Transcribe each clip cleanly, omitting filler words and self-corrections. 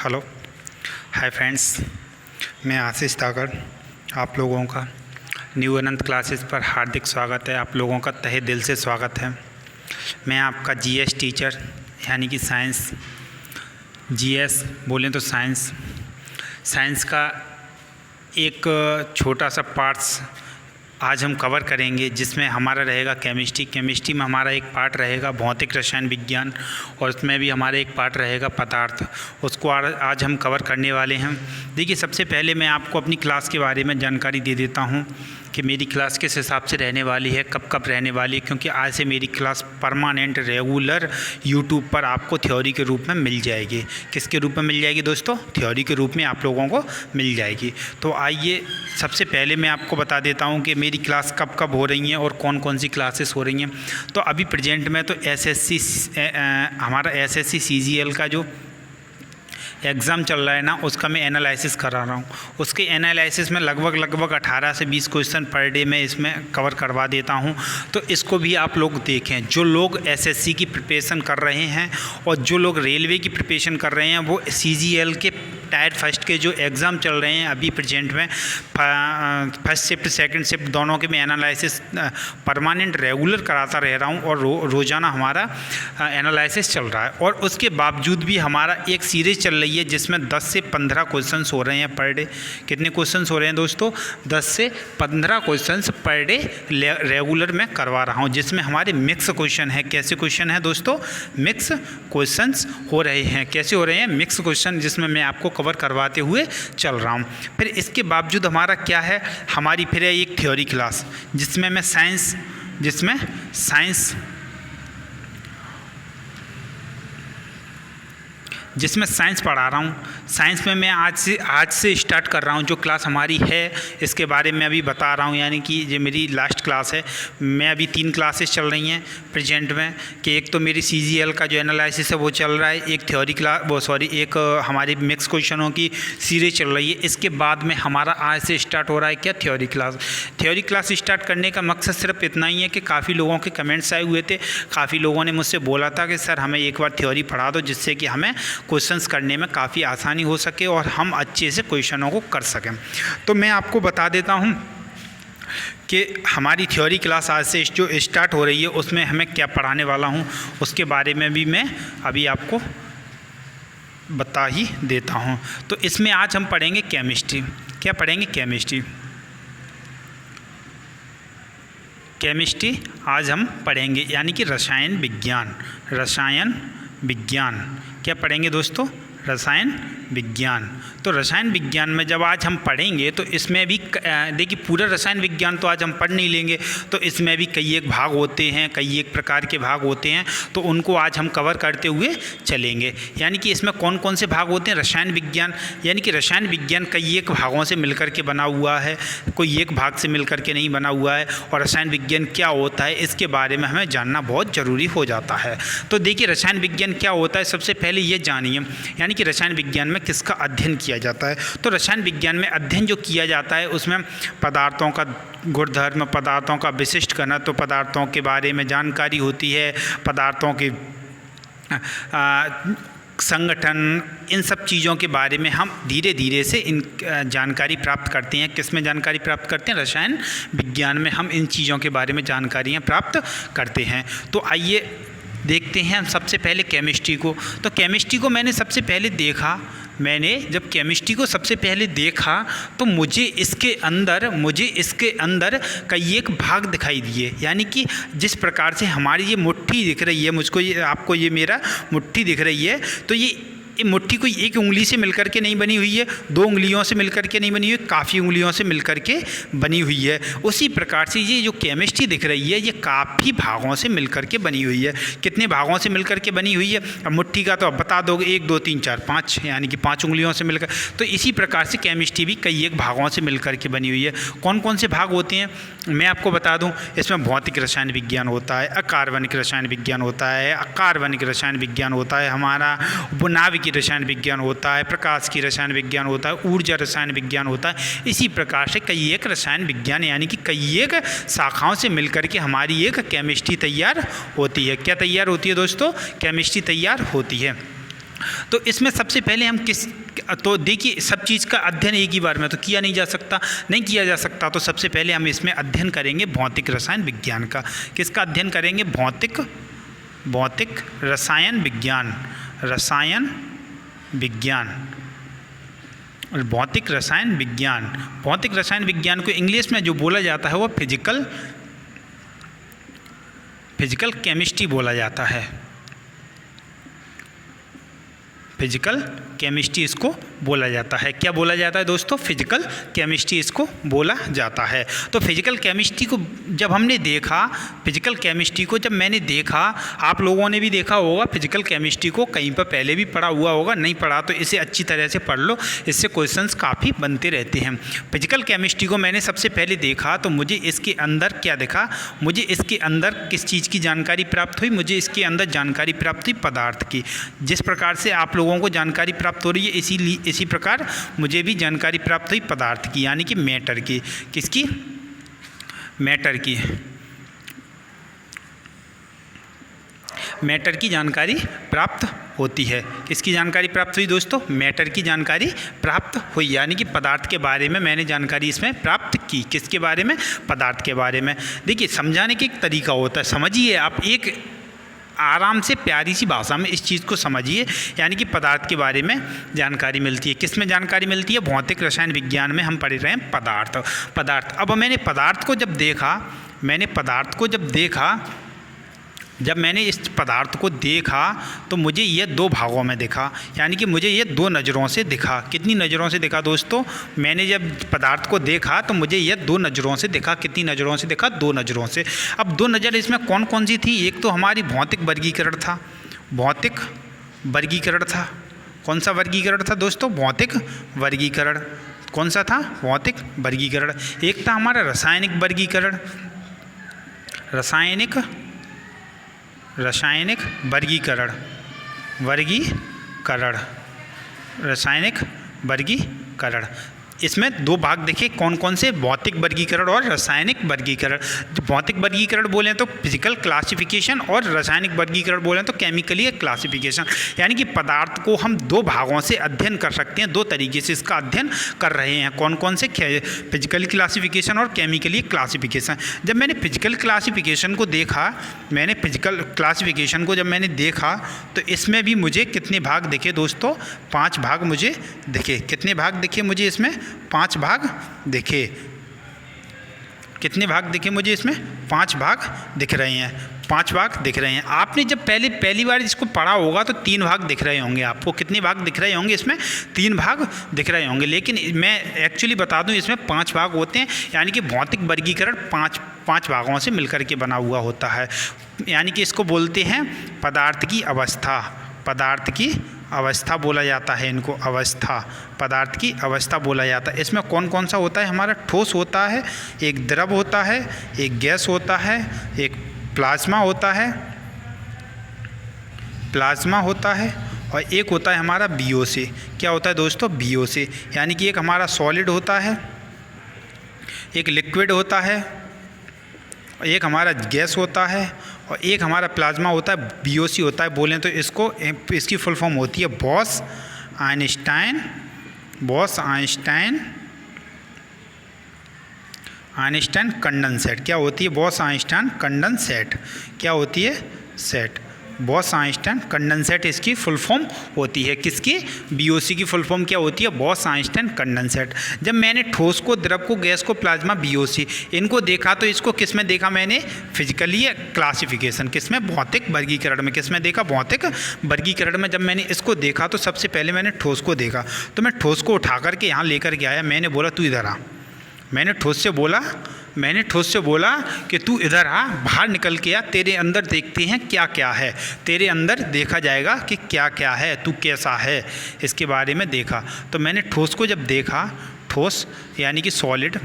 Hello hi friends, मैं आशीष ताकर आप लोगों का न्यू अनंत क्लासेस पर हार्दिक स्वागत है। आप लोगों का तहे दिल से स्वागत है। मैं आपका जीएस टीचर यानी कि साइंस, जीएस बोलें तो साइंस का एक छोटा सा पार्ट्स आज हम कवर करेंगे, जिसमें हमारा रहेगा केमिस्ट्री में हमारा एक पार्ट रहेगा भौतिक रसायन विज्ञान, और उसमें भी हमारा एक पार्ट रहेगा पदार्थ। उसको आज हम कवर करने वाले हैं। देखिए, सबसे पहले मैं आपको अपनी क्लास के बारे में जानकारी दे देता हूं कि मेरी क्लास किस हिसाब से रहने वाली है, कब कब रहने वाली है, क्योंकि आज से मेरी क्लास परमानेंट रेगुलर यूट्यूब पर आपको थ्योरी के रूप में मिल जाएगी। किसके रूप में मिल जाएगी दोस्तों? थ्योरी के रूप में आप लोगों को मिल जाएगी। तो आइए सबसे पहले मैं आपको बता देता हूं कि मेरी क्लास कब कब हो रही हैं और कौन कौन सी क्लासेस हो रही हैं। तो अभी प्रेजेंट में तो हमारा एसएससी सीजीएल का जो एग्ज़ाम चल रहा है ना, उसका मैं एनालिसिस करा रहा हूँ। उसके एनालिसिस में लगभग 18 से 20 क्वेश्चन पर डे मैं इसमें कवर करवा देता हूँ। तो इसको भी आप लोग देखें। जो लोग एसएससी की प्रिपरेशन कर रहे हैं और जो लोग रेलवे की प्रिपरेशन कर रहे हैं, वो सीजीएल के टायर फर्स्ट के जो एग्ज़ाम चल रहे हैं अभी प्रेजेंट में, फर्स्ट शिफ्ट सेकंड शिफ्ट दोनों के मैं एनालिसिस परमानेंट रेगुलर कराता रह रहा हूँ, और रोज़ाना हमारा एनालिसिस चल रहा है। और उसके बावजूद भी हमारा एक सीरीज़ चल रही है जिसमें 10 से 15 क्वेश्चंस हो रहे हैं पर डे। कितने क्वेश्चंस हो रहे हैं दोस्तों? 10 से 15 क्वेश्चंस पर डे रेगुलर मैं करवा रहा हूं, जिसमें हमारे मिक्स क्वेश्चन है। कैसे क्वेश्चन है दोस्तों? मिक्स क्वेश्चंस हो रहे हैं। कैसे हो रहे हैं? मिक्स क्वेश्चन, जिसमें मैं आपको कवर करवाते हुए चल रहा हूं। फिर इसके बावजूद हमारा क्या है? हमारी फिर एक थ्योरी क्लास, जिसमें मैं साइंस पढ़ा रहा हूँ। साइंस में मैं आज से स्टार्ट कर रहा हूँ। जो क्लास हमारी है इसके बारे में अभी बता रहा हूँ, यानी कि ये मेरी लास्ट क्लास है। मैं अभी 3 क्लासेस चल रही हैं प्रेजेंट में, कि एक तो मेरी सीजीएल का जो एनालिसिस है वो चल रहा है, एक थ्योरी क्लास एक हमारी मिक्स क्वेश्चनों की सीरीज चल रही है। इसके बाद में हमारा आज से स्टार्ट हो रहा है क्या? थ्योरी क्लास स्टार्ट करने का मकसद सिर्फ इतना ही है कि काफ़ी लोगों के कमेंट्स आए हुए थे। काफ़ी लोगों ने मुझसे बोला था कि सर हमें एक बार थ्योरी पढ़ा दो, जिससे कि हमें क्वेश्चंस करने में काफ़ी आसानी हो सके और हम अच्छे से क्वेश्चनों को कर सकें। तो मैं आपको बता देता हूं कि हमारी थ्योरी क्लास आज से जो स्टार्ट हो रही है, उसमें हमें क्या पढ़ाने वाला हूं, उसके बारे में भी मैं अभी आपको बता ही देता हूं। तो इसमें आज हम पढ़ेंगे केमिस्ट्री। क्या पढ़ेंगे? केमिस्ट्री आज हम पढ़ेंगे, यानी कि रसायन विज्ञान। क्या पढ़ेंगे दोस्तों? रसायन विज्ञान। तो रसायन विज्ञान में जब आज हम पढ़ेंगे तो इसमें भी देखिए, पूरा रसायन विज्ञान तो आज हम पढ़ नहीं लेंगे, तो इसमें भी कई एक भाग होते हैं, कई एक प्रकार के भाग होते हैं, तो उनको आज हम कवर करते हुए चलेंगे। यानी कि इसमें कौन कौन से भाग होते हैं? रसायन विज्ञान, यानी कि रसायन विज्ञान कई एक भागों से मिलकर के बना हुआ है, कोई एक भाग से मिलकर के नहीं बना हुआ है। और रसायन विज्ञान क्या होता है, इसके बारे में हमें जानना बहुत ज़रूरी हो जाता है। तो देखिए, रसायन विज्ञान क्या होता है, सबसे पहले ये जानिए। यानी कि रसायन विज्ञान में किसका अध्ययन किया जाता है? तो रसायन विज्ञान में अध्ययन जो किया जाता है, उसमें पदार्थों का गुणधर्म, पदार्थों का विशिष्ट घनत्व, पदार्थों के बारे में जानकारी होती है, पदार्थों के संगठन, इन सब चीज़ों के बारे में हम धीरे धीरे से इन जानकारी प्राप्त करते हैं। किस में जानकारी प्राप्त करते हैं? रसायन विज्ञान में हम इन चीज़ों के बारे में जानकारियाँ प्राप्त करते हैं। तो आइए देखते हैं हम सबसे पहले केमिस्ट्री को। तो केमिस्ट्री को मैंने सबसे पहले देखा, जब केमिस्ट्री को सबसे पहले देखा तो मुझे इसके अंदर कई एक भाग दिखाई दिए। यानी कि जिस प्रकार से हमारी ये मुट्ठी दिख रही है, आपको ये मेरा मुट्ठी दिख रही है, तो ये मुट्ठी कोई एक उंगली से मिलकर के नहीं बनी हुई है, 2 उंगलियों से मिलकर के नहीं बनी हुई है, काफ़ी उंगलियों से मिलकर के बनी हुई है। उसी प्रकार से ये जो केमिस्ट्री दिख रही है, ये काफ़ी भागों से मिलकर के बनी हुई है। कितने भागों से मिलकर के बनी हुई है? अब मुट्ठी का तो अब बता दोगे, 1 2 3 4 5, यानी कि 5 उंगलियों से मिलकर। तो इसी प्रकार से केमिस्ट्री भी कई एक भागों से मिलकर के बनी हुई है। कौन कौन से भाग होते हैं मैं आपको बता दूं। इसमें भौतिक रसायन विज्ञान होता है, अकार्बनिक रसायन विज्ञान होता है, अकार्बनिक रसायन विज्ञान होता है, हमारा नाभिकीय रसायन विज्ञान होता है, प्रकाश की रसायन विज्ञान होता है, ऊर्जा रसायन विज्ञान होता है। इसी प्रकार से कई एक रसायन विज्ञान यानी कि कई एक शाखाओं से मिलकर के हमारी एक केमिस्ट्री तैयार होती है। क्या तैयार होती है दोस्तों? केमिस्ट्री तैयार होती है। तो इसमें सबसे पहले हम तो देखिए, सब चीज़ का अध्ययन एक ही बार में तो किया नहीं जा सकता, नहीं किया जा सकता। तो सबसे पहले हम इसमें अध्ययन करेंगे भौतिक रसायन विज्ञान का। किसका अध्ययन करेंगे? भौतिक रसायन विज्ञान, रसायन विज्ञान, भौतिक रसायन विज्ञान। भौतिक रसायन विज्ञान को इंग्लिश में जो बोला जाता है वो फिजिकल केमिस्ट्री बोला जाता है। फिजिकल केमिस्ट्री इसको बोला जाता है। क्या बोला जाता है दोस्तों? फिजिकल केमिस्ट्री इसको बोला जाता है। तो फिजिकल केमिस्ट्री को जब हमने देखा, फिजिकल केमिस्ट्री को जब मैंने देखा, आप लोगों ने भी देखा होगा फिजिकल केमिस्ट्री को, कहीं पर पहले भी पढ़ा हुआ होगा, नहीं पढ़ा तो इसे अच्छी तरह से पढ़ लो, इससे क्वेश्चंस काफ़ी बनते रहते हैं। फिजिकल केमिस्ट्री को मैंने सबसे पहले देखा तो मुझे इसके अंदर क्या दिखा? मुझे इसके अंदर किस चीज़ की जानकारी प्राप्त हुई? मुझे इसके अंदर जानकारी प्राप्त हुई पदार्थ की। जिस प्रकार से आप लोगों को जानकारी प्राप्त हो रही है, इसी प्रकार मुझे भी जानकारी प्राप्त हुई पदार्थ की, यानी कि मैटर की। किसकी? मैटर की। मैटर की जानकारी प्राप्त होती है। किसकी जानकारी प्राप्त हुई दोस्तों? मैटर की जानकारी प्राप्त हुई, यानी कि पदार्थ के बारे में मैंने जानकारी इसमें प्राप्त की। किसके बारे में? पदार्थ के बारे में। देखिए, समझाने का एक तरीका होता है, समझिए आप, एक आराम से प्यारी सी भाषा में इस चीज़ को समझिए, यानी कि पदार्थ के बारे में जानकारी मिलती है। किस में जानकारी मिलती है? भौतिक रसायन विज्ञान में हम पढ़ रहे हैं पदार्थ। अब मैंने पदार्थ को जब मैंने इस पदार्थ को देखा तो मुझे ये दो भागों में दिखा, यानी कि मुझे ये दो नज़रों से दिखा। कितनी नज़रों से दिखा दोस्तों? मैंने जब पदार्थ को देखा तो मुझे ये दो नज़रों से दिखा। कितनी नज़रों से दिखा? दो नज़रों से। अब दो नज़र इसमें कौन कौन सी थी? एक तो हमारी भौतिक वर्गीकरण था, भौतिक वर्गीकरण था। कौन सा वर्गीकरण था दोस्तों? भौतिक वर्गीकरण। कौन सा था? भौतिक वर्गीकरण। एक था हमारा रासायनिक वर्गीकरण, रासायनिक वर्गीकरण, रासायनिक वर्गीकरण। इसमें दो भाग देखे कौन कौन से? भौतिक वर्गीकरण और रासायनिक वर्गीकरण। भौतिक वर्गीकरण बोलें तो फिजिकल क्लासिफिकेशन और रासायनिक वर्गीकरण बोलें तो केमिकली क्लासिफिकेशन। यानी कि पदार्थ को हम दो भागों से अध्ययन कर सकते हैं, दो तरीके से इसका अध्ययन कर रहे हैं। कौन कौन से? फिजिकल क्लासिफिकेशन और केमिकली क्लासिफिकेशन। जब मैंने फिजिकल क्लासिफिकेशन को देखा तो इसमें भी मुझे कितने भाग दिखे दोस्तों? 5 भाग मुझे दिखे। कितने भाग दिखे मुझे इसमें? 5 भाग दिखे। कितने भाग दिखे मुझे इसमें? 5 भाग दिख रहे हैं। 5 भाग दिख रहे हैं। आपने जब पहली बार इसको पढ़ा होगा तो 3 भाग दिख रहे होंगे आपको। कितने भाग दिख रहे होंगे इसमें? 3 भाग दिख रहे होंगे। लेकिन मैं एक्चुअली बता दूं, इसमें 5 भाग होते हैं, यानी कि भौतिक वर्गीकरण 5 भागों से मिलकर के बना हुआ होता है। यानी कि इसको बोलते हैं पदार्थ की अवस्था। पदार्थ की अवस्था बोला जाता है इनको, अवस्था। पदार्थ की अवस्था बोला जाता है। इसमें कौन कौन सा होता है? हमारा ठोस होता है, एक द्रव होता है, एक गैस होता है, एक प्लाज्मा होता है और एक होता है हमारा बीओसी। क्या होता है दोस्तों? बीओसी। यानी कि एक हमारा सॉलिड होता है, एक लिक्विड होता है, एक हमारा गैस होता है और एक हमारा प्लाज्मा होता है, बीओसी होता है। बोलें तो इसकी फुल फॉर्म होती है बॉस आइंस्टाइन कंडेंसेट। क्या होती है? Boss Einstein condensate. क्या होती है? सेट। बॉस आइंस्टाइन कंडेंसेट इसकी फुल फॉर्म होती है। किसकी? बीओसी की फुल फॉर्म क्या होती है? Boss Einstein condensate. जब मैंने ठोस को, द्रव को, गैस को, प्लाज्मा, बीओसी इनको देखा तो इसको किस में देखा मैंने? Physically classification. किस में? भौतिक वर्गीकरण में। किस में देखा? भौतिक वर्गीकरण में। जब मैंने इसको देखा तो सबसे पहले मैंने ठोस को देखा, तो मैं ठोस को उठा करके यहाँ लेकर के आया। मैंने बोला तू इधर आ। मैंने ठोस से बोला कि तू इधर आ, बाहर निकल के आ, तेरे अंदर देखते हैं क्या क्या है। तेरे अंदर देखा जाएगा कि क्या क्या है, तू कैसा है, इसके बारे में देखा। तो मैंने ठोस को जब देखा, ठोस यानी कि सॉलिड,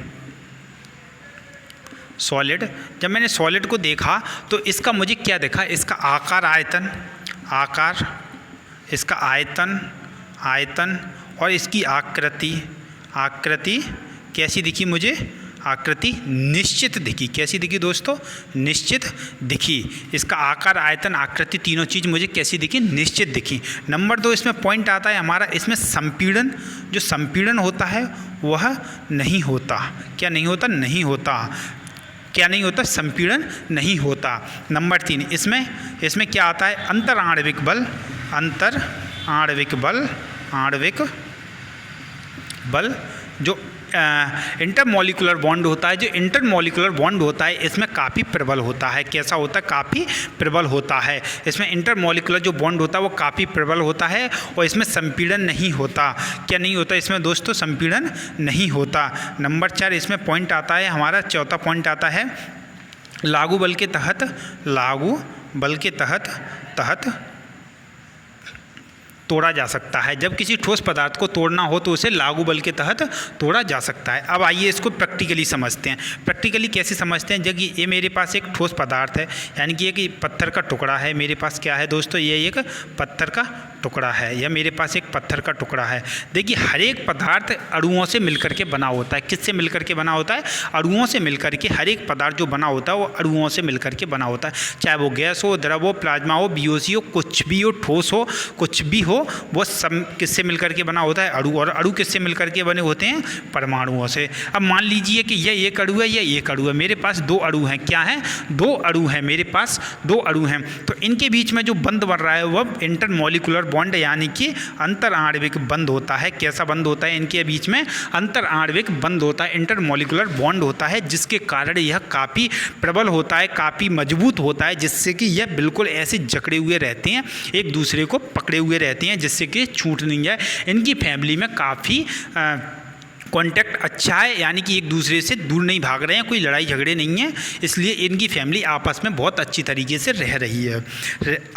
जब मैंने सॉलिड को देखा तो इसका मुझे क्या देखा? इसका इसका आयतन और इसकी आकृति कैसी दिखी मुझे? आकृति निश्चित दिखी। कैसी दिखी दोस्तों? निश्चित दिखी। इसका आकार, आयतन, आकृति तीनों चीज़ मुझे कैसी दिखी? निश्चित दिखी। नंबर 2 इसमें पॉइंट आता है हमारा, इसमें संपीड़न, जो संपीड़न होता है वह नहीं होता। क्या नहीं होता? नहीं होता। क्या नहीं होता? संपीड़न नहीं होता। नंबर 3 इसमें क्या आता है? अंतर आणविक बल, अंतर आणविक बल, आणविक बल जो इंटरमॉलिक्यूलर बॉन्ड होता है, जो इंटरमॉलिक्यूलर बॉन्ड होता है इसमें काफ़ी प्रबल होता है। कैसा होता है? काफ़ी प्रबल होता है। इसमें इंटरमॉलिक्यूलर जो बॉन्ड होता है वो काफ़ी प्रबल होता है और इसमें संपीड़न नहीं होता। क्या नहीं होता इसमें दोस्तों? संपीड़न नहीं होता। नंबर 4 इसमें पॉइंट आता है हमारा, चौथा पॉइंट आता है लागू बल के तहत, लागू बल के तहत तोड़ा जा सकता है। जब किसी ठोस पदार्थ को तोड़ना हो तो उसे लागू बल के तहत तोड़ा जा सकता है। अब आइए इसको प्रैक्टिकली समझते हैं। प्रैक्टिकली कैसे समझते हैं? जब ये मेरे पास एक ठोस पदार्थ है, यानी कि एक पत्थर का टुकड़ा है मेरे पास। क्या है दोस्तों? ये एक पत्थर का टुकड़ा है, या मेरे पास एक पत्थर का टुकड़ा है। देखिए हर एक पदार्थ अणुओं से मिलकर के बना होता है। किससे मिलकर के बना होता है? अणुओं से मिलकर के। हर एक पदार्थ जो बना होता है वो अणुओं से मिलकर के बना होता है। चाहे वो गैस हो, द्रव हो, प्लाज्मा हो, बीओसी हो, कुछ भी हो, ठोस हो, कुछ भी हो, वो सब किससे मिलकर के बना होता है? अणु। और अणु किससे मिलकर के बने होते हैं? परमाणुओं से। अब मान लीजिए कि यह एक अणु है, यह एक अणु है, मेरे पास 2 अणु हैं। क्या है? 2 अणु हैं, मेरे पास 2 अणु हैं। तो इनके बीच में जो बंध बन रहा है वह इंटरमॉलिक्यूलर बॉन्ड, यानी कि अंतर आणविक बंध होता है। कैसा बंध होता है? इनके बीच में अंतर आणविक बंध होता है, इंटरमॉलिक्यूलर बॉन्ड होता है, जिसके कारण यह काफ़ी प्रबल होता है, काफ़ी मजबूत होता है, जिससे कि यह बिल्कुल ऐसे जकड़े हुए रहते हैं, एक दूसरे को पकड़े हुए रहते हैं, जिससे कि छूट नहीं जाए। इनकी फैमिली में काफ़ी कॉन्टैक्ट अच्छा है, यानी कि एक दूसरे से दूर नहीं भाग रहे हैं, कोई लड़ाई झगड़े नहीं है, इसलिए इनकी फैमिली आपस में बहुत अच्छी तरीके से रह रही है।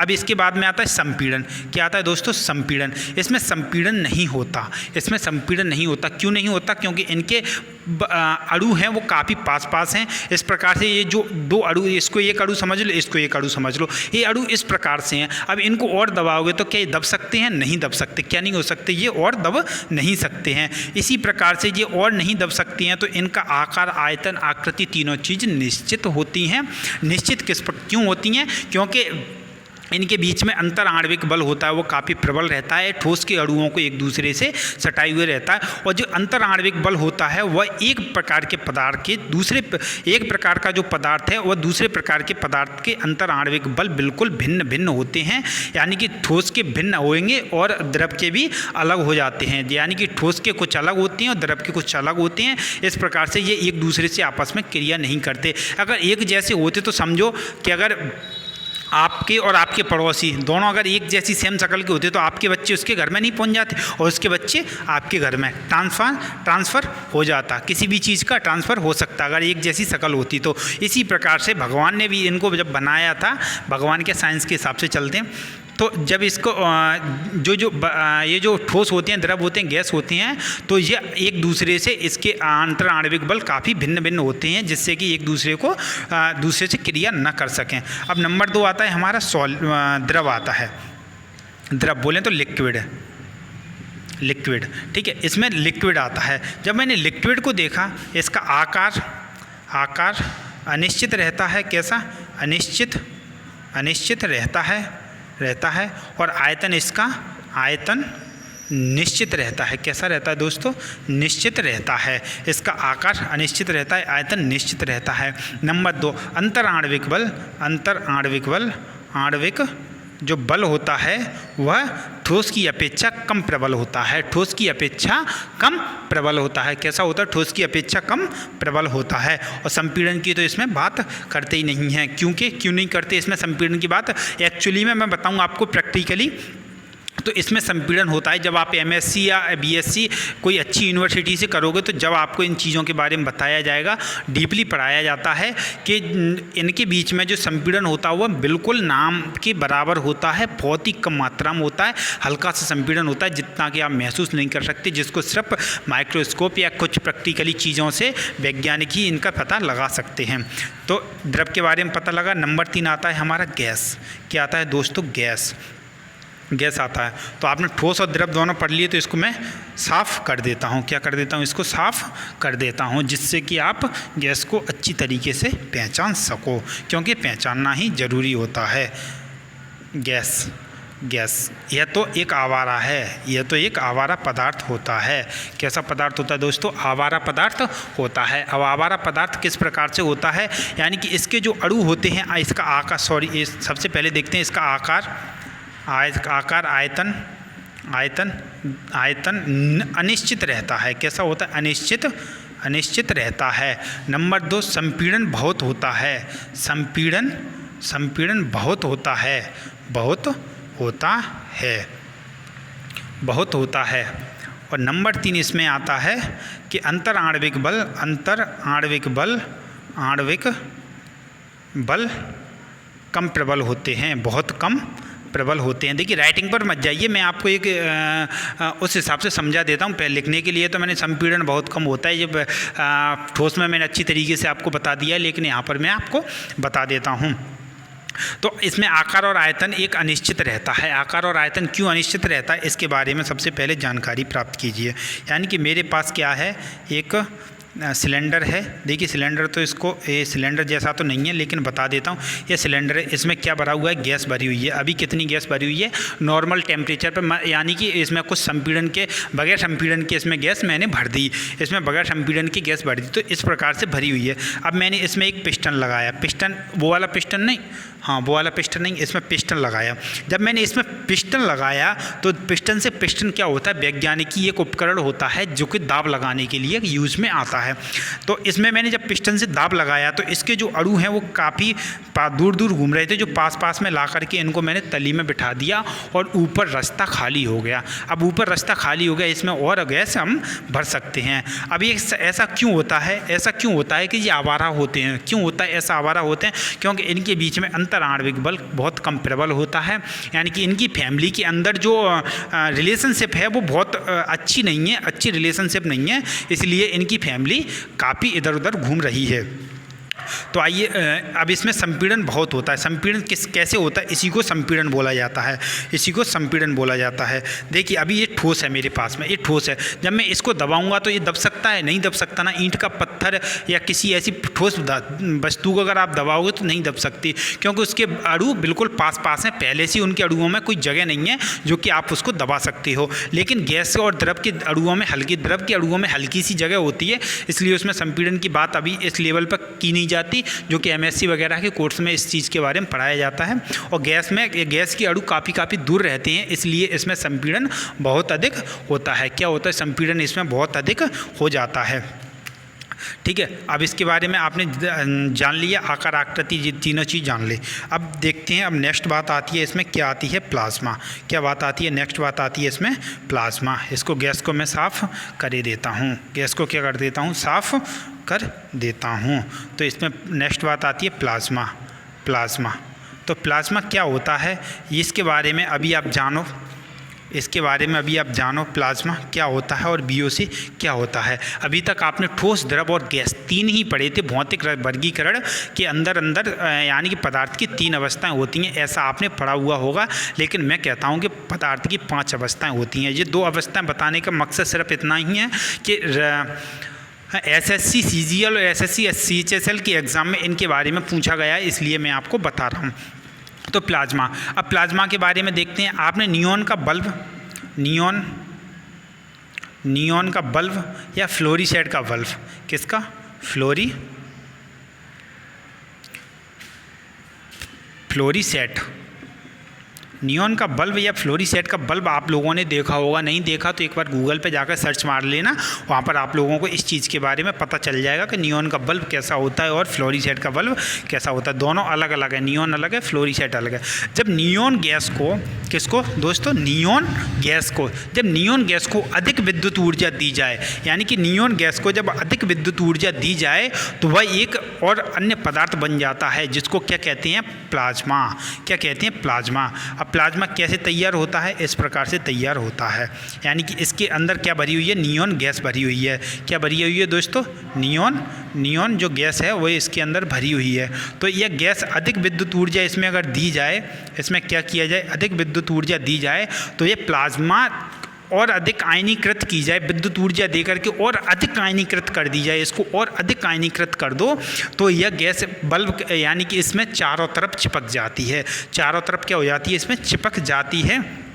अब इसके बाद में आता है संपीड़न। क्या आता है दोस्तों? संपीड़न। इसमें संपीड़न नहीं होता। इसमें संपीड़न नहीं होता। क्यों नहीं होता? क्योंकि इनके अणु हैं वो काफ़ी पास पास हैं। इस प्रकार से ये जो 2 अणु, इसको एक अणु समझ लो, इसको एक अणु समझ लो, ये अणु इस प्रकार से हैं। अब इनको और दबाओगे तो क्या ये दब सकते हैं? नहीं दब सकते। क्या नहीं हो सकते? ये और दब नहीं सकते हैं। इसी प्रकार से ये और नहीं दब सकती हैं, तो इनका आकार, आयतन, आकृति तीनों चीज़ निश्चित होती हैं। निश्चित क्यों होती हैं? क्योंकि इनके बीच में अंतर आणविक बल होता है वो काफ़ी प्रबल रहता है, ठोस के अणुओं को एक दूसरे से सटाए हुए रहता है। और जो अंतर आणविक बल होता है वह एक प्रकार के पदार्थ के दूसरे, एक प्रकार का जो पदार्थ है वह दूसरे प्रकार के पदार्थ के अंतर आणविक बल बिल्कुल भिन्न भिन्न होते हैं। यानी कि ठोस के भिन्न होंगे और द्रव के भी अलग हो जाते हैं। यानी कि ठोस के कुछ अलग होते हैं और द्रव के कुछ अलग होते हैं। इस प्रकार से ये एक दूसरे से आपस में क्रिया नहीं करते। अगर एक जैसे होते तो समझो कि अगर आपके और आपके पड़ोसी दोनों अगर एक जैसी सेम शक्ल के होते तो आपके बच्चे उसके घर में नहीं पहुंच जाते और उसके बच्चे आपके घर में ट्रांसफ़र हो जाता। किसी भी चीज़ का ट्रांसफ़र हो सकता अगर एक जैसी शक्ल होती तो। इसी प्रकार से भगवान ने भी इनको जब बनाया था, भगवान के साइंस के हिसाब से चलते हैं, तो जब इसको ये जो ठोस होते हैं, द्रव होते हैं, गैस होते हैं, तो ये एक दूसरे से इसके अंतर आणविक बल काफ़ी भिन्न भिन्न होते हैं, जिससे कि एक दूसरे को दूसरे से क्रिया न कर सकें। अब नंबर 2 आता है हमारा द्रव आता है। द्रव बोलें तो लिक्विड, ठीक है। इसमें लिक्विड आता है। जब मैंने लिक्विड को देखा, इसका आकार अनिश्चित रहता है। कैसा? अनिश्चित रहता है और आयतन, इसका आयतन निश्चित रहता है। कैसा रहता है दोस्तों? निश्चित रहता है। इसका आकार अनिश्चित रहता है, आयतन निश्चित रहता है। नंबर 2 अंतर आणविक जो बल होता है वह ठोस की अपेक्षा कम प्रबल होता है। ठोस की अपेक्षा कम प्रबल होता है। कैसा होता है? ठोस की अपेक्षा कम प्रबल होता है। और संपीड़न की तो इसमें बात करते ही नहीं हैं। क्यों नहीं करते इसमें संपीड़न की बात? एक्चुअली में मैं बताऊं आपको प्रैक्टिकली, तो इसमें संपीड़न होता है जब आप एमएससी या बीएससी कोई अच्छी यूनिवर्सिटी से करोगे, तो जब आपको इन चीज़ों के बारे में बताया जाएगा, डीपली पढ़ाया जाता है कि इनके बीच में जो संपीड़न होता है वह बिल्कुल नाम के बराबर होता है, बहुत ही कम मात्रा में होता है, हल्का सा संपीड़न होता है, जितना कि आप महसूस नहीं कर सकते, जिसको सिर्फ माइक्रोस्कोप या कुछ प्रैक्टिकली चीज़ों से वैज्ञानिक ही इनका पता लगा सकते हैं। तो द्रव के बारे में पता लगा। नंबर 3 आता है हमारा गैस। क्या आता है दोस्तों? गैस। गैस आता है। तो आपने ठोस और द्रव दोनों पढ़ लिए, तो इसको मैं साफ़ कर देता हूँ। क्या कर देता हूँ? इसको साफ़ कर देता हूँ, जिससे कि आप गैस को अच्छी तरीके से पहचान सको, क्योंकि पहचानना ही ज़रूरी होता है। गैस यह तो एक आवारा है, यह तो एक आवारा पदार्थ होता है। कैसा पदार्थ होता है दोस्तों? आवारा पदार्थ होता है। अब आवारा पदार्थ किस प्रकार से होता है? यानी कि इसके जो अणु होते हैं, इसका आकार, सॉरी, सबसे पहले देखते हैं इसका आकार, आयतन अनिश्चित रहता है। कैसा होता है? अनिश्चित रहता है। नंबर 2, संपीड़न बहुत होता है। संपीड़न बहुत होता है। और नंबर 3 इसमें आता है कि आणविक बल कम प्रबल होते हैं, बहुत कम प्रबल होते हैं। देखिए, राइटिंग पर मत जाइए, मैं आपको एक उस हिसाब से समझा देता हूँ। पहले लिखने के लिए तो मैंने संपीड़न बहुत कम होता है, ये ठोस में मैंने अच्छी तरीके से आपको बता दिया है, लेकिन यहाँ पर मैं आपको बता देता हूँ। तो इसमें आकार और आयतन एक अनिश्चित रहता है। आकार और आयतन क्यों अनिश्चित रहता है, इसके बारे में सबसे पहले जानकारी प्राप्त कीजिए। यानी कि मेरे पास क्या है, एक सिलेंडर है। देखिए, सिलेंडर तो इसको ये सिलेंडर जैसा तो नहीं है, लेकिन बता देता हूँ। ये सिलेंडर है, इसमें क्या भरा हुआ है? गैस भरी हुई है। अभी कितनी गैस भरी हुई है? नॉर्मल टेम्परेचर पर, यानी कि इसमें कुछ संपीड़न के, बगैर संपीड़न के इसमें गैस मैंने भर दी। इसमें बगैर संपीड़न की गैस भर दी, तो इस प्रकार से भरी हुई है। अब मैंने इसमें एक पिस्टन लगाया। पिस्टन वो वाला पिस्टन नहीं, हाँ वो वाला पिस्टन नहीं, इसमें पिस्टन लगाया। जब मैंने इसमें पिस्टन लगाया, तो पिस्टन क्या होता है? वैज्ञानिकी एक उपकरण होता है जो कि दाब लगाने के लिए यूज़ में आता है। तो इसमें मैंने जब पिस्टन से दाब लगाया, तो इसके जो अणु हैं वो काफ़ी दूर दूर घूम रहे थे, जो पास में ला करके इनको मैंने तली में बिठा दिया, और ऊपर रास्ता खाली हो गया। अब ऊपर रास्ता खाली हो गया, इसमें और गैस हम भर सकते हैं। अब ये ऐसा क्यों होता है? ऐसा क्यों होता है कि ये आवारा होते हैं? क्यों होता है ऐसा आवारा होते हैं? क्योंकि इनके बीच में आणविक बल बहुत कम प्रबल होता है। यानी कि इनकी फैमिली के अंदर जो रिलेशनशिप है वो बहुत अच्छी नहीं है, अच्छी रिलेशनशिप नहीं है, इसलिए इनकी फैमिली काफ़ी इधर उधर घूम रही है। तो आइए, अब इसमें संपीड़न बहुत होता है। संपीड़न कैसे होता है? इसी को संपीड़न बोला जाता है। देखिए, अभी ये ठोस है मेरे पास में, ये ठोस है। जब मैं इसको दबाऊंगा तो ये दब सकता है? नहीं दब सकता ना। ईंट का पत्थर या किसी ऐसी ठोस वस्तु को अगर आप दबाओगे तो नहीं दब सकती, क्योंकि उसके अणु बिल्कुल पास हैं। पहले से उनके अणुओं में कोई जगह नहीं है जो कि आप उसको दबा सकते हो। लेकिन गैस और द्रव के अणुओं में हल्की सी जगह होती है, इसलिए उसमें संपीड़न की बात अभी इस लेवल पर की नहीं जाती, जो कि एमएससी वगैरह के कोर्स में इस चीज़ के बारे में पढ़ाया जाता है। और गैस की अणु काफ़ी दूर रहते हैं, इसलिए इसमें संपीड़न बहुत अधिक होता है। क्या होता है? संपीड़न इसमें बहुत अधिक हो जाता है। ठीक है, अब इसके बारे में आपने जान लिया, आकार, आकृति, तीनों चीज़ जान ली। अब देखते हैं, अब नेक्स्ट बात आती है इसमें, क्या आती है? प्लाज्मा। क्या बात आती है? नेक्स्ट बात आती है इसमें प्लाज्मा। इसको गैस को मैं साफ़ कर देता हूँ। गैस को क्या कर देता हूँ? साफ़ कर देता हूँ। तो इसमें नेक्स्ट बात आती है प्लाज्मा। तो प्लाज्मा क्या होता है, इसके बारे में अभी आप जानो। प्लाज्मा क्या होता है और बीओसी क्या होता है। अभी तक आपने ठोस, द्रव और गैस 3 ही पढ़े थे। भौतिक वर्गीकरण के अंदर यानी कि पदार्थ की 3 अवस्थाएं होती हैं, ऐसा आपने पढ़ा हुआ होगा। लेकिन मैं कहता हूं कि पदार्थ की 5 अवस्थाएं होती हैं। ये 2 अवस्थाएं बताने का मकसद सिर्फ इतना ही है कि एसएससी सीजीएल और एसएससी सीएचएसएल के एग्ज़ाम में इनके बारे में पूछा गया है, इसलिए मैं आपको बता रहा हूँ। तो प्लाज्मा, अब प्लाज्मा के बारे में देखते हैं। आपने नियॉन का बल्ब या फ्लोरीसेट का बल्ब, किसका? फ्लोरीसेट। नियॉन का बल्ब या फ्लोरीसेट का बल्ब आप लोगों ने देखा होगा, नहीं देखा तो एक बार गूगल पे जाकर सर्च मार लेना, वहाँ पर आप लोगों को इस चीज़ के बारे में पता चल जाएगा कि नियॉन का बल्ब कैसा होता है और फ्लोरीसेट का बल्ब कैसा होता है। दोनों अलग अलग है, नियॉन अलग है, फ्लोरीसेट अलग है। जब नियॉन गैस को, किसको दोस्तों? नियॉन गैस को अधिक विद्युत ऊर्जा दी जाए, यानी कि नियॉन गैस को जब अधिक विद्युत ऊर्जा दी जाए तो वह एक और अन्य पदार्थ बन जाता है, जिसको क्या कहते हैं? प्लाज्मा। क्या कहते हैं? प्लाज्मा। अब प्लाज्मा कैसे तैयार होता है? इस प्रकार से तैयार होता है, यानी कि इसके अंदर क्या भरी हुई है? नियॉन गैस भरी हुई है। क्या भरी हुई है दोस्तों? नियॉन जो गैस है वो इसके अंदर भरी हुई है। तो यह गैस अधिक विद्युत ऊर्जा इसमें अगर दी जाए, इसमें क्या किया जाए? अधिक विद्युत विद्युत ऊर्जा दी जाए तो ये प्लाज्मा और अधिक आयनीकृत की जाए, विद्युत ऊर्जा दे करके और अधिक आयनीकृत कर दी जाए, इसको और अधिक आयनीकृत कर दो तो यह गैस बल्ब यानी कि इसमें चारों तरफ चिपक जाती है। चारों तरफ क्या हो जाती है, इसमें चिपक जाती है,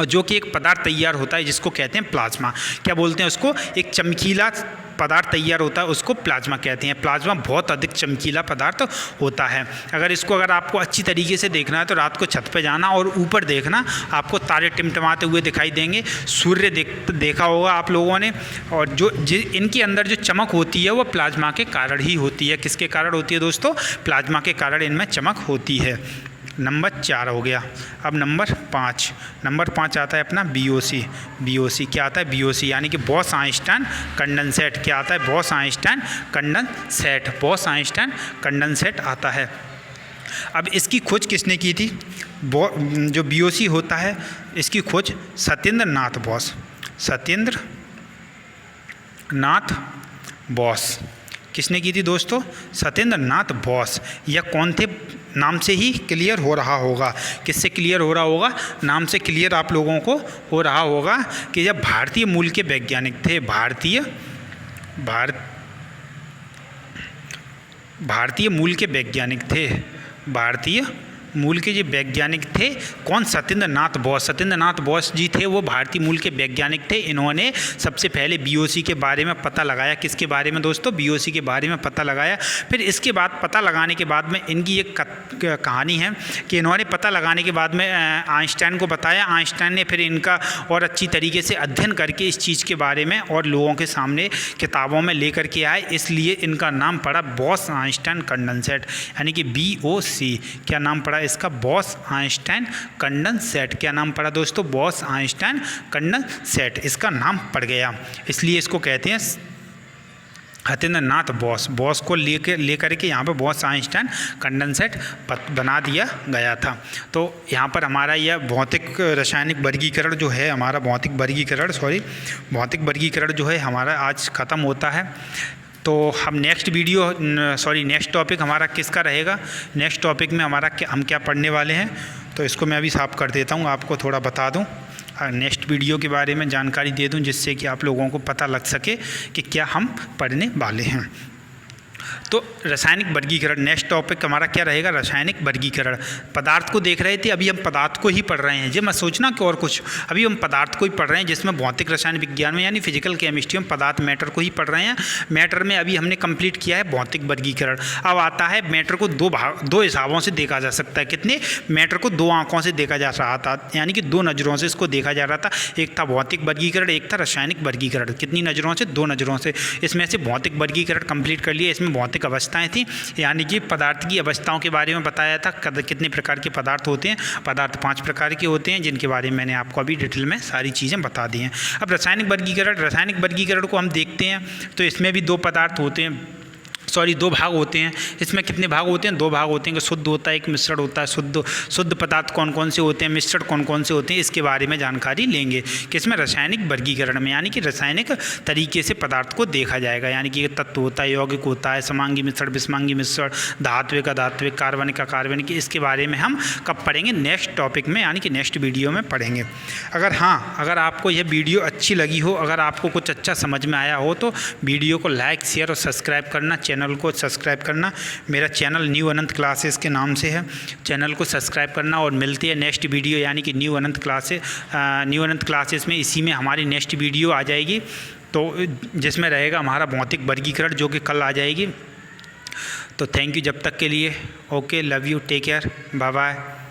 और जो कि एक पदार्थ तैयार होता है जिसको कहते हैं प्लाज्मा। क्या बोलते हैं उसको, एक चमकीला पदार्थ तैयार होता है उसको प्लाज्मा कहते हैं। प्लाज्मा बहुत अधिक चमकीला पदार्थ होता है। अगर आपको अच्छी तरीके से देखना है तो रात को छत पे जाना और ऊपर देखना, आपको तारे टिमटिमाते हुए दिखाई देंगे। सूर्य देखा होगा आप लोगों ने, और इनके अंदर जो चमक होती है वो प्लाज्मा के कारण ही होती है। किसके कारण होती है दोस्तों, प्लाज्मा के कारण इनमें चमक होती है। नंबर 4 हो गया। अब नंबर 5 आता है अपना BOC। क्या आता है BOC, यानी कि बॉस आइंस्टाइन कंडेंसेट। क्या आता है, बॉस आइंस्टाइन कंडेंसेट आता है। अब इसकी खोज किसने की थी, जो BOC होता है इसकी खोज सत्येंद्र नाथ बोस किसने की थी दोस्तों, सत्येंद्र नाथ बोस। यह कौन थे, नाम से ही क्लियर हो रहा होगा। किससे क्लियर हो रहा होगा, नाम से क्लियर आप लोगों को हो रहा होगा कि यह भारतीय मूल के वैज्ञानिक थे। भारतीय मूल के वैज्ञानिक थे। भारतीय मूल के जो वैज्ञानिक थे कौन, सत्येंद्र नाथ बोस जी थे, वो भारतीय मूल के वैज्ञानिक थे। इन्होंने सबसे पहले BOC के बारे में पता लगाया। किसके बारे में दोस्तों, BOC के बारे में पता लगाया। फिर इसके बाद पता लगाने के बाद में इनकी एक कहानी है कि इन्होंने पता लगाने के बाद में आइंस्टाइन को बताया। आइंस्टाइन ने फिर इनका और अच्छी तरीके से अध्ययन करके इस चीज़ के बारे में और लोगों के सामने किताबों में लेकर के आए, इसलिए इनका नाम पड़ा बॉस आइंस्टाइन कंडेंसेट, यानी कि BOC। क्या नाम पड़ा इसका, बॉस आइंस्टाइन कंडेंसेट। क्या नाम पड़ा दोस्तों, बॉस आइंस्टाइन कंडेंसेट, इसका नाम पड़ गया। इसलिए इसको कहते हैं सत्येंद्र नाथ बोस को लेकर के यहाँ पे बॉस आइंस्टाइन कंडेंसेट बना दिया गया था। तो यहाँ पर हमारा यह भौतिक रासायनिक वर्गीकरण जो है, हमारा भौतिक वर्गीकरण जो है हमारा आज ख़त्म होता है। तो हम नेक्स्ट टॉपिक हमारा किसका रहेगा, नेक्स्ट टॉपिक में हमारा हम क्या पढ़ने वाले हैं, तो इसको मैं अभी साफ कर देता हूँ, आपको थोड़ा बता दूँ, नेक्स्ट वीडियो के बारे में जानकारी दे दूं, जिससे कि आप लोगों को पता लग सके कि क्या हम पढ़ने वाले हैं। तो रासायनिक वर्गीकरण, नेक्स्ट टॉपिक हमारा क्या रहेगा, रासायनिक वर्गीकरण। पदार्थ को देख रहे थे, अभी हम पदार्थ को ही पढ़ रहे हैं। जो मैं सोचना कि और कुछ, अभी हम पदार्थ को ही पढ़ रहे हैं, जिसमें भौतिक रसायन विज्ञान में यानी फिजिकल केमिस्ट्री में पदार्थ मैटर को ही पढ़ रहे हैं। मैटर में अभी हमने कंप्लीट किया है भौतिक वर्गीकरण। अब आता है मैटर को दो हिसाबों से देखा जा सकता है। कितने, मैटर को 2 आंखों से देखा जा रहा था, यानी कि 2 नज़रों से इसको देखा जा रहा था। एक था भौतिक वर्गीकरण, एक था रासायनिक वर्गीकरण। कितनी नज़रों से, 2 नज़रों से। इसमें से भौतिक वर्गीकरण कंप्लीट कर लिया। इसमें भौतिक अवस्थाएं थी, यानी कि पदार्थ की अवस्थाओं के बारे में बताया था, कितने प्रकार के पदार्थ होते हैं। पदार्थ 5 प्रकार के होते हैं, जिनके बारे में मैंने आपको अभी डिटेल में सारी चीज़ें बता दी हैं। अब रासायनिक वर्गीकरण को हम देखते हैं तो इसमें भी 2 पदार्थ होते हैं, 2 भाग होते हैं। इसमें कितने भाग होते हैं, 2 भाग होते हैं। शुद्ध होता है, एक मिश्रण होता है। शुद्ध पदार्थ कौन कौन से होते हैं, मिश्रण कौन कौन से होते हैं, इसके बारे में जानकारी लेंगे। किसमें, रासायनिक वर्गीकरण में, यानी कि रासायनिक तरीके से पदार्थ को देखा जाएगा। यानी कि तत्व होता है, यौगिक होता है, समांगी मिश्रण, विषमांगी मिश्रण, धात्विक अधात्विक, कार्बनिक अकार्बनिक, इसके बारे में हम कब पढ़ेंगे, नेक्स्ट टॉपिक में, यानी कि नेक्स्ट वीडियो में पढ़ेंगे। अगर आपको यह वीडियो अच्छी लगी हो, अगर आपको कुछ अच्छा समझ में आया हो, तो वीडियो को लाइक, शेयर और सब्सक्राइब करना, चैनल को सब्सक्राइब करना। मेरा चैनल न्यू अनंत क्लासेस के नाम से है, चैनल को सब्सक्राइब करना। और मिलती है नेक्स्ट वीडियो, यानी कि न्यू अनंत क्लासेस में, इसी में हमारी नेक्स्ट वीडियो आ जाएगी, तो जिसमें रहेगा हमारा भौतिक वर्गीकरण, जो कि कल आ जाएगी। तो थैंक यू जब तक के लिए। Okay, love you, take care, bye bye.